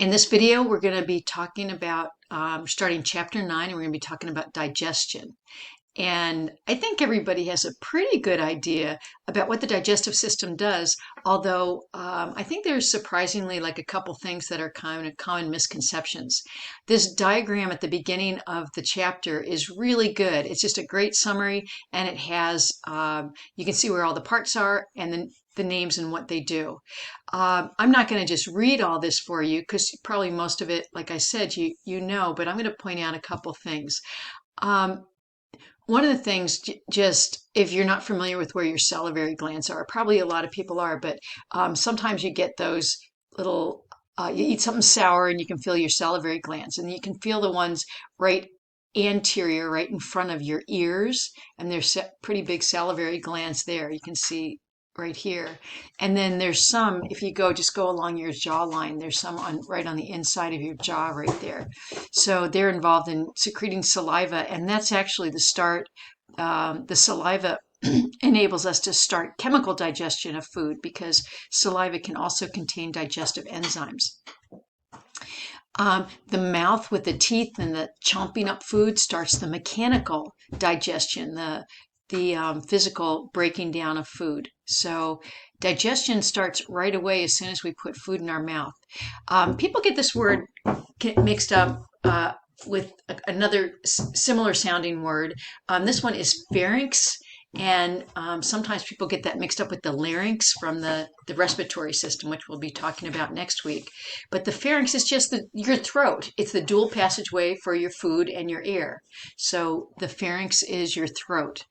In this video, we're going to be talking about starting chapter 9, and we're going to be talking about digestion. And I think everybody has a pretty good idea about what the digestive system does, although I think there's surprisingly like a couple things that are kind of common misconceptions. This diagram at the beginning of the chapter is really good. It's just a great summary, and it has, you can see where all the parts are and then the names and what they do. I'm not going to just read all this for you because probably most of it, like I said, you know, but I'm going to point out a couple things. Um, One of the things, just if you're not familiar with where your salivary glands are, probably a lot of people are, but sometimes you get those little, you eat something sour and you can feel your salivary glands, and you can feel the ones right anterior, right in front of your ears, and there's pretty big salivary glands there. You can see right here. And then there's some, if you just go along your jawline, there's some right on the inside of your jaw right there. So they're involved in secreting saliva, and that's actually the start. The saliva enables us to start chemical digestion of food because saliva can also contain digestive enzymes. The mouth with the teeth and the chomping up food starts the mechanical digestion, the physical breaking down of food. So digestion starts right away as soon as we put food in our mouth. People get this word mixed up with another similar sounding word. This one is pharynx, and sometimes people get that mixed up with the larynx from the respiratory system, which we'll be talking about next week. But the pharynx is just your throat. It's the dual passageway for your food and your air. So the pharynx is your throat.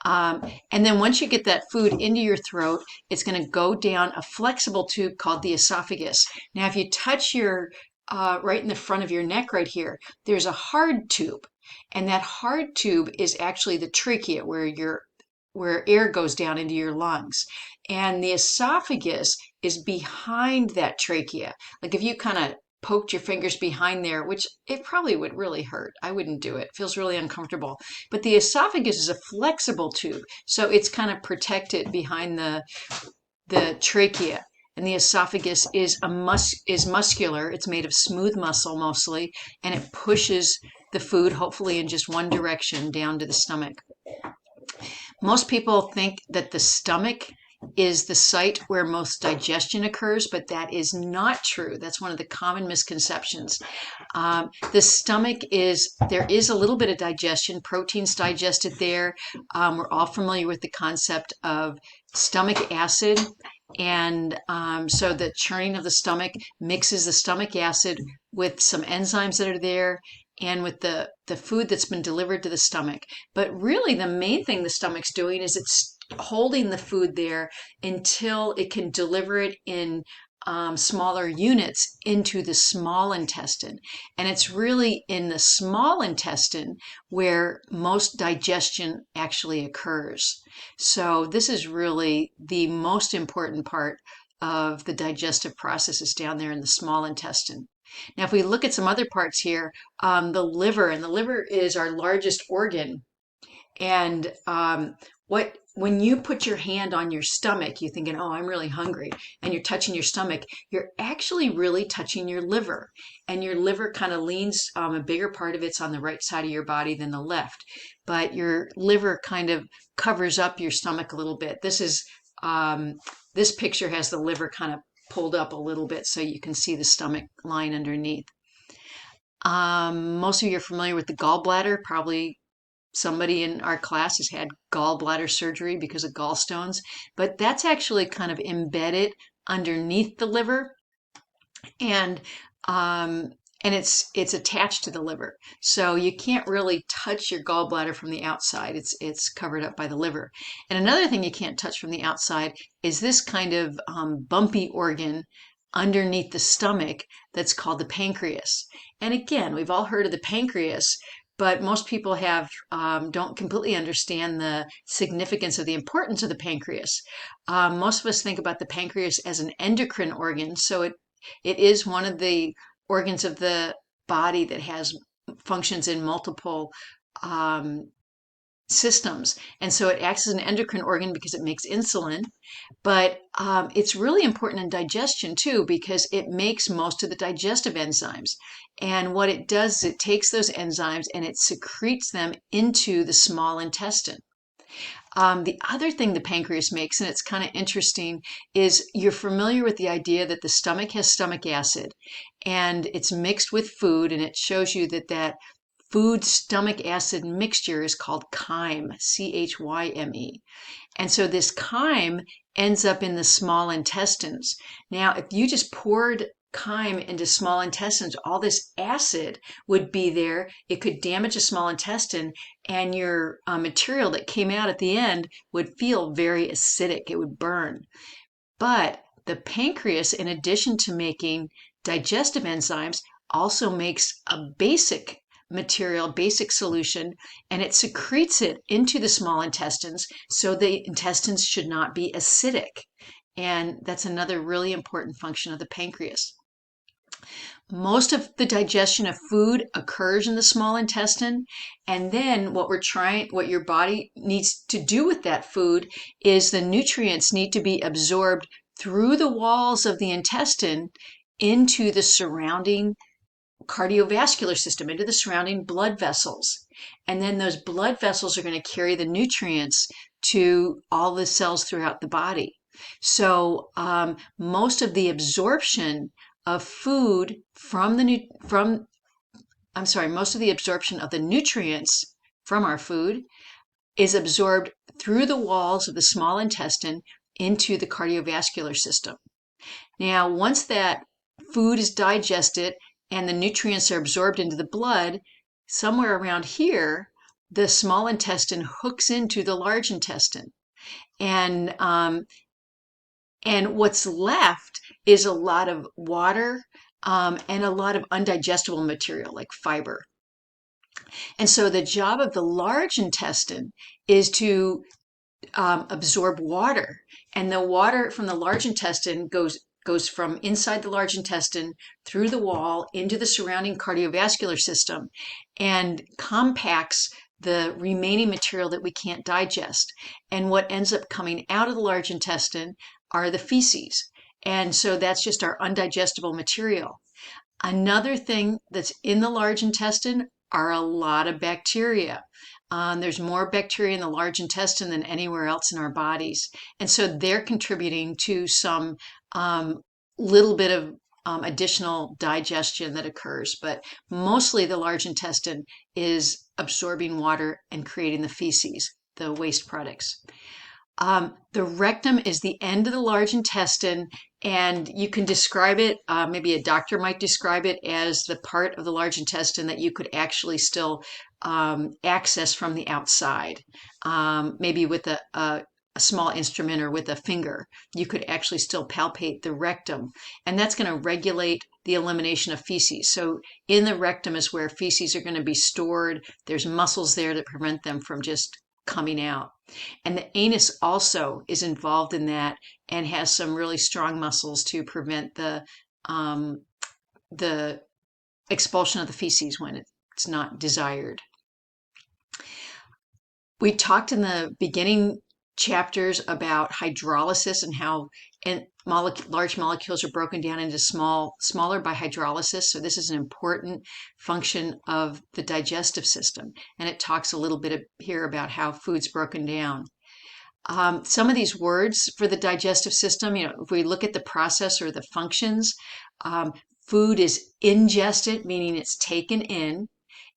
And then once you get that food into your throat, it's going to go down a flexible tube called the esophagus. Now, if you touch your right in the front of your neck right here, there's a hard tube. And that hard tube is actually the trachea where air goes down into your lungs. And the esophagus is behind that trachea. Like if you kind of poked your fingers behind there, which it probably would really hurt. I wouldn't do it. It feels really uncomfortable. But the esophagus is a flexible tube, so it's kind of protected behind the trachea. And the esophagus is muscular. It's made of smooth muscle mostly, and it pushes the food, hopefully in just one direction, down to the stomach. Most people think that the stomach is the site where most digestion occurs, but that is not true. That's one of the common misconceptions. The stomach there is a little bit of digestion, proteins digested there. We're all familiar with the concept of stomach acid. And so the churning of the stomach mixes the stomach acid with some enzymes that are there and with the food that's been delivered to the stomach. But really, the main thing the stomach's doing is it's holding the food there until it can deliver it in smaller units into the small intestine. And it's really in the small intestine where most digestion actually occurs. So this is really the most important part of the digestive process is down there in the small intestine. Now, if we look at some other parts here, the liver, and the liver is our largest organ. And when you put your hand on your stomach, you're thinking, oh, I'm really hungry, and you're touching your stomach, you're actually really touching your liver. And your liver kind of leans, a bigger part of it's on the right side of your body than the left. But your liver kind of covers up your stomach a little bit. This picture has the liver kind of pulled up a little bit so you can see the stomach line underneath. Most of you are familiar with the gallbladder. Probably somebody in our class has had gallbladder surgery because of gallstones, but that's actually kind of embedded underneath the liver, and it's attached to the liver, so you can't really touch your gallbladder from the outside. It's covered up by the liver. And another thing you can't touch from the outside is this kind of bumpy organ underneath the stomach that's called the pancreas. And again, we've all heard of the pancreas, but most people don't completely understand the significance of the importance of the pancreas. Most of us think about the pancreas as an endocrine organ, so it is one of the organs of the body that has functions in multiple systems. And so it acts as an endocrine organ because it makes insulin, but it's really important in digestion too because it makes most of the digestive enzymes. And what it does is it takes those enzymes and it secretes them into the small intestine. The other thing the pancreas makes, and it's kind of interesting, is you're familiar with the idea that the stomach has stomach acid and it's mixed with food, and it shows you that that food stomach acid mixture is called chyme, Chyme. And so this chyme ends up in the small intestines. Now, if you just poured chyme into small intestines, all this acid would be there. It could damage a small intestine, and your material that came out at the end would feel very acidic. It would burn. But the pancreas, in addition to making digestive enzymes, also makes a basic material, basic solution, and it secretes it into the small intestines so the intestines should not be acidic. And that's another really important function of the pancreas. Most of the digestion of food occurs in the small intestine, and then what your body needs to do with that food is the nutrients need to be absorbed through the walls of the intestine into the surrounding cardiovascular system, into the surrounding blood vessels. And then those blood vessels are going to carry the nutrients to all the cells throughout the body. So most of the absorption of food most of the absorption of the nutrients from our food is absorbed through the walls of the small intestine into the cardiovascular system. Now, once that food is digested and the nutrients are absorbed into the blood, somewhere around here, the small intestine hooks into the large intestine. And what's left is a lot of water and a lot of undigestible material like fiber. And so the job of the large intestine is to absorb water. And the water from the large intestine goes from inside the large intestine through the wall into the surrounding cardiovascular system and compacts the remaining material that we can't digest. And what ends up coming out of the large intestine are the feces. And so that's just our undigestible material. Another thing that's in the large intestine are a lot of bacteria. There's more bacteria in the large intestine than anywhere else in our bodies. And so they're contributing to some little bit of additional digestion that occurs. But mostly the large intestine is absorbing water and creating the feces, the waste products. The rectum is the end of the large intestine, and you can describe it, maybe a doctor might describe it as the part of the large intestine that you could actually still access from the outside, maybe with a small instrument or with a finger. You could actually still palpate the rectum, and that's going to regulate the elimination of feces. So in the rectum is where feces are going to be stored. There's muscles there that prevent them from just coming out. And the anus also is involved in that and has some really strong muscles to prevent the expulsion of the feces when it's not desired. We talked in the beginning chapters about hydrolysis and how large molecules are broken down into smaller by hydrolysis. So this is an important function of the digestive system. And it talks a little bit here about how food's broken down. Some of these words for the digestive system, if we look at the process or the functions, food is ingested, meaning it's taken in.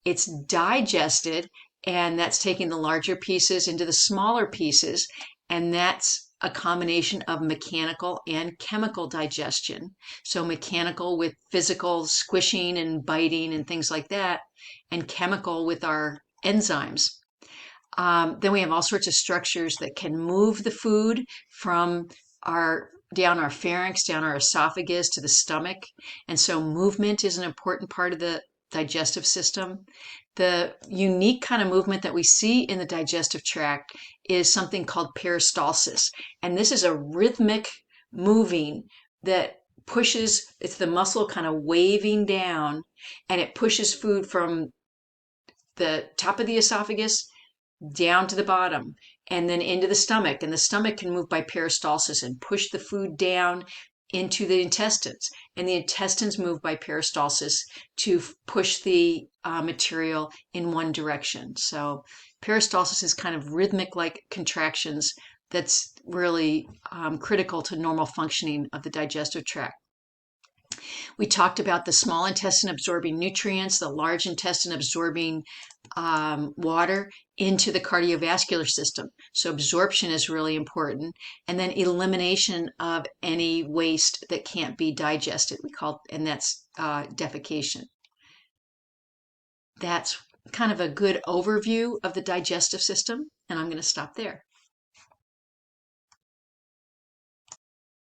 It's digested, and that's taking the larger pieces into the smaller pieces, and that's a combination of mechanical and chemical digestion. So mechanical with physical squishing and biting and things like that, and chemical with our enzymes. Then we have all sorts of structures that can move the food from down our pharynx, down our esophagus to the stomach. And so movement is an important part of the digestive system. The unique kind of movement that we see in the digestive tract is something called peristalsis. And this is a rhythmic moving that it's the muscle kind of waving down, and it pushes food from the top of the esophagus down to the bottom, and then into the stomach. And the stomach can move by peristalsis and push the food down into the intestines. And the intestines move by peristalsis to push the material in one direction. So peristalsis is kind of rhythmic like contractions that's really critical to normal functioning of the digestive tract. We talked about the small intestine absorbing nutrients, the large intestine absorbing water into the cardiovascular system. So absorption is really important. And then elimination of any waste that can't be digested. And that's defecation. That's kind of a good overview of the digestive system. And I'm going to stop there.